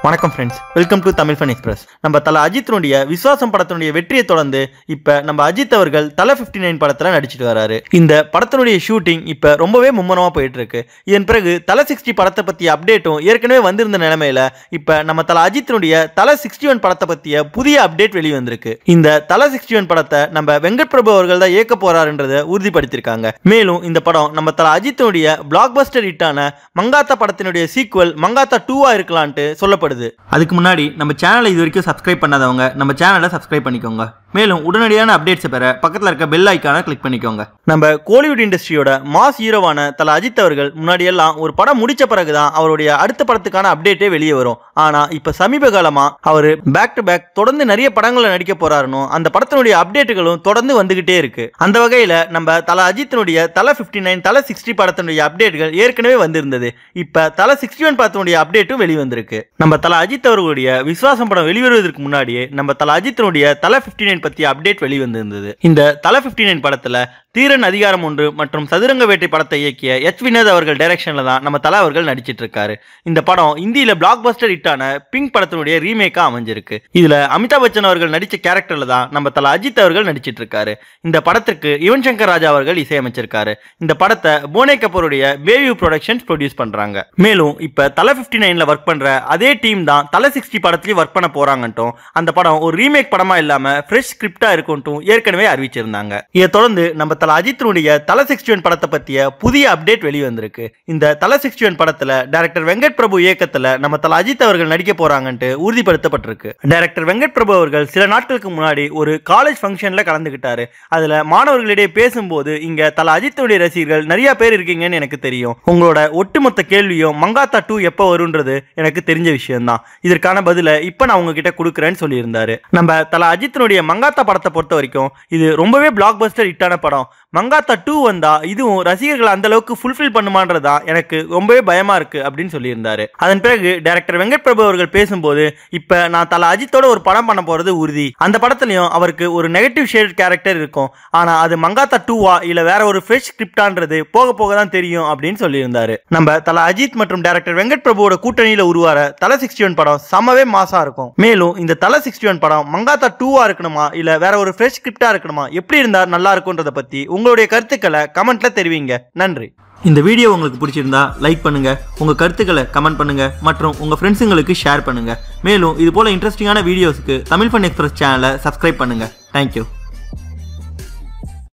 வணக்கம் friends, welcome to Tamil fun express. நம்ம தல அஜித்தினுடைய விஸ்வாசம் படத்தினுடைய வெற்றியை தொடர்ந்து இப்போ நம்ம அஜித் அவர்கள் தல 59 படத்தில் நடிச்சிட்டு வராரு. இந்த படத்தினுடைய ஷூட்டிங் இப்போ ரொம்பவே மும்முரமாக போயிட்டு இருக்கு. இதன் பிறகு தல 60 படத்தை பற்றிய அப்டேட்டும் ஏற்கனவே வந்திருந்த நிலைமையில இப்போ நம்ம தல அஜித்தினுடைய தல 61 படத்தை பற்றிய புதிய அப்டேட் வெளிவந்திருக்கு. இந்த தல 61 படத்தை நம்ம வெங்கட் பிரபு அவர்கள் தான் இயக்க போறாருன்றதை உறுதிப்படுத்தியிருக்காங்க. மேலும் இந்த படம் நம்ம தல அஜித்தினுடைய பிளாக் பஸ்டர் ஹிட்டான மங்காத்தா படத்தினுடைய சீக்வல் மங்காத்தா 2 இருக்கலான்ட்டு சொல்லப்படுது. அதுக்கு முன்னாடி நம்ம சேனலை இது வரைக்கும் சப்ஸ்கிரைப் பண்ணாதவங்க நம்ம சேனலை சப்ஸ்கிரைப் பண்ணிக்கோங்க. மேலும் உடனடியான அப்டேட்ஸை பெற பக்கத்தில் இருக்க பெல் ஐக்கானை கிளிக் பண்ணிக்கோங்க. நம்ம கோலிவுட் இண்டஸ்ட்ரியோட மாஸ் ஹீரோவான தல அஜித் அவர்கள் முன்னாடியெல்லாம் ஒரு படம் முடிச்ச பிறகுதான் அவருடைய அடுத்த படத்துக்கான அப்டேட்டே வெளியே வரும். ஆனால் இப்போ சமீப காலமா அவர் பேக் டு பேக் தொடர்ந்து நிறைய படங்களை நடிக்க போறாருன்னு அந்த படத்தினுடைய அப்டேட்டுகளும் தொடர்ந்து வந்துகிட்டே இருக்கு. அந்த வகையில் நம்ம தல அஜித்தினுடைய தல 59 தல 60 படத்தினுடைய அப்டேட்டுகள் ஏற்கனவே வந்திருந்தது. இப்போ தல 61 படத்தினுடைய அப்டேட்டும் வெளிவந்திருக்கு. நம்ம தல அஜித் அவர்களுடைய விஸ்வாசம் படம் வெளிவருவதற்கு முன்னாடியே நம்ம தல அஜித்தினுடைய தல 59 பத்தி அப்டேட் வெளிவந்திருந்தது. இந்த தல 59 படத்துல தீரன் அதிகாரம் 1 மற்றும் சதுரங்க வேட்டை படத்தை இயக்கிய எச் வினோத் அவர்கள் டைரக்ஷன்ல தான் நம்ம தல அவர்கள் நடிச்சிட்டு இருக்காரு. இந்த படம் இந்தியில பிளாக் பஸ்டர் ஹிட்டான பிங்க் படத்தினுடைய ரீமேக்கா அமைஞ்சிருக்கு. இதுல அமிதாப் பச்சன் அவர்கள் நடிச்ச கேரக்டர்ல தான் நம்ம தல அஜித் அவர்கள் நடிச்சிட்டு இருக்காரு. இந்த படத்திற்கு யுவன் சங்கர் ராஜா அவர்கள் இசையமைச்சிருக்காரு. இந்த படத்தை போனே கபூருடைய வேவ்யூ ப்ரொடக்ஷன்ஸ் ப்ரொடியூஸ் பண்றாங்க. மேலும் இப்ப தல 59ல ஒர்க் பண்ற அதே டீம் தான் தல 60 படத்திலயும் ஒர்க் பண்ண போறாங்கட்டும். அந்த படம் ஒரு ரீமேக் படமா இல்லாம ஃப்ரெஷ் ஸ்கிரிப்டா இருக்கும்ட்டும் ஏற்கனவே அறிவிச்சிருந்தாங்க. இதை தொடர்ந்து நம்ம தல அஜித்தினுடைய தல 61 படத்தை பத்திய புதிய அப்டேட் வெளிவந்திருக்கு. இந்த தல 61 படத்துல டைரக்டர் வெங்கட் பிரபு இயக்கத்துல நம்ம தல அஜித் அவர்கள் நடிக்க போறாங்கன்ட்டு உறுதிப்படுத்தப்பட்டிருக்கு. டைரக்டர் வெங்கட் பிரபு அவர்கள் சில நாட்களுக்கு முன்னாடி ஒரு காலேஜ் ஃபங்க்ஷன்ல கலந்துகிட்டாரு. அதுல மாணவர்களிடையே பேசும்போது இங்க தல அஜித்தினுடைய ரசிகர்கள் நிறைய பேர் இருக்கீங்கன்னு எனக்கு தெரியும். உங்களோட ஒட்டுமொத்த கேள்வியும் மங்காத்தா 2 எப்போ வரும்ன்றது எனக்கு தெரிஞ்ச விஷயம் தான். இதற்கான பதில இப்ப நான் உங்ககிட்ட கொடுக்குறேன்னு சொல்லியிருந்தாரு. நம்ம தல அஜித்தினுடைய மங்காத்தா படத்தை பொறுத்த வரைக்கும் இது ரொம்பவே பிளாக் பஸ்டர் ஹிட்டான படம். மங்காத்தா 2 வந்தா இதுவும் ரசிகர்கள் அந்த அளவுக்கு ஃபுல்ஃபில் பண்ணுமான்றதா எனக்கு ரொம்பவே பயமா இருக்கு அப்படின்னு சொல்லியிருந்தாரு. அதன் பிறகு டைரக்டர் வெங்கட் பிரபு அவர்கள் பேசும்போது இப்ப நான் தல அஜித்தோட ஒரு படம் பண்ண போறது உறுதி. அந்த படத்துலயும் அவருக்கு ஒரு நெகட்டிவ் ஷேட் கேரக்டர் இருக்கும். ஆனா அது மங்காத்தா 2வா இல்ல வேற ஒரு ஃப்ரெஷ் ஸ்கிரிப்டான்றது போக போக தான் தெரியும் அப்படின்னு சொல்லியிருந்தாரு. நம்ம தல அஜித் மற்றும் டைரக்டர் வெங்கட் பிரபுவோட கூட்டணியில உருவார தல 61 படம் சமவே மாசா இருக்கும். மேலும் இந்த தல 61 படம் மங்காத்தா 2வா இருக்கணுமா இல்ல வேற ஒரு ஃப்ரெஷ் ஸ்கிரிப்டா இருக்கணுமா, எப்படி இருந்தா நல்லா இருக்கும்ன்றத பத்தி உங்களுடைய கருத்துக்களை கமெண்ட்ல தெரிவிங்க. நன்றி. இந்த வீடியோ உங்களுக்கு பிடிச்சிருந்தா லைக் பண்ணுங்க, உங்க கருத்துக்களை கமெண்ட் பண்ணுங்க மற்றும் உங்க ஃப்ரெண்ட்ஸுங்களுக்கு ஷேர் பண்ணுங்க. மேலும் இது போல இன்ட்ரெஸ்டிங்கான வீடியோஸ்க்கு தமிழ் ஃபன் எக்ஸ்பிரஸ் சேனலை சப்ஸ்கிரைப் பண்ணுங்க. தேங்க்யூ.